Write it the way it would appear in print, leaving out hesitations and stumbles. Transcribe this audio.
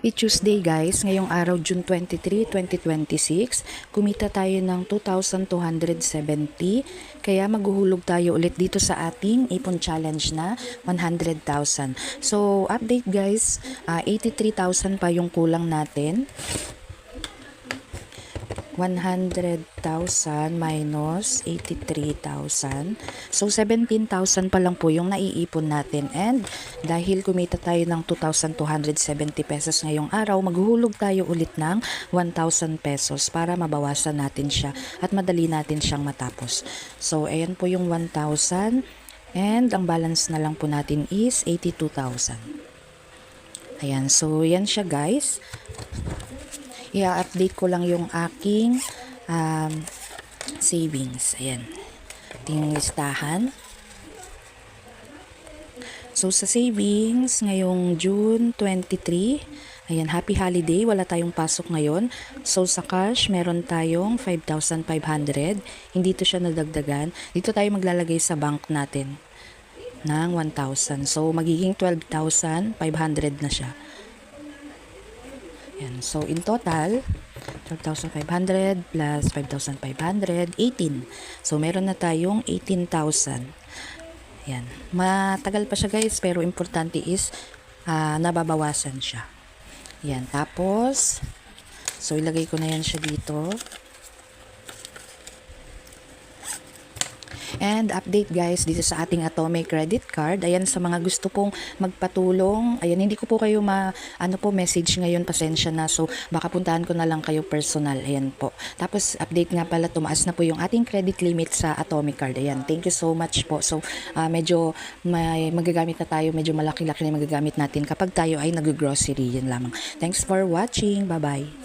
Happy Tuesday guys! Ngayong araw June 23, 2026, kumita tayo ng 2,270 kaya maghuhulog tayo ulit dito sa ating ipon challenge na 100,000. So update guys, 83,000 pa yung kulang natin. 100,000 minus 83,000. So, 17,000 pa lang po yung naiipon natin. And dahil kumita tayo ng 2,270 pesos ngayong araw, maghuhulog tayo ulit ng 1,000 pesos para mabawasan natin siya at madali natin siyang matapos. So, ayan po yung 1,000 and ang balance na lang po natin is 82,000. Ayan, so yan siya guys. I-update ko lang yung aking savings. Ayan. Ating listahan. So, sa savings, ngayong June 23, ayan, happy holiday. Wala tayong pasok ngayon. So, sa cash, meron tayong 5,500. Hindi to siya nadagdagan. Dito tayo maglalagay sa bank natin ng 1,000. So, magiging 12,500 na siya. Yan. So, in total, 12,500 plus 5,500, 18. So, meron na tayong 18,000. Yan. Matagal pa siya guys, pero importante is nababawasan siya. Yan. Tapos, so, ilagay ko na yan siya dito. And update guys dito sa ating Atomic credit card. Ayan, sa mga gusto pong magpatulong. Ayan, hindi ko po kayo message ngayon, pasensya na. So baka puntahan ko na lang kayo personal. Ayan po. Tapos update nga pala, tumaas na po yung ating credit limit sa Atomic card. Ayan, thank you so much po. So medyo magagamit na tayo, medyo malaki-laki na magagamit natin kapag tayo ay nag-grocery. Yan lamang. Thanks for watching. Bye-bye.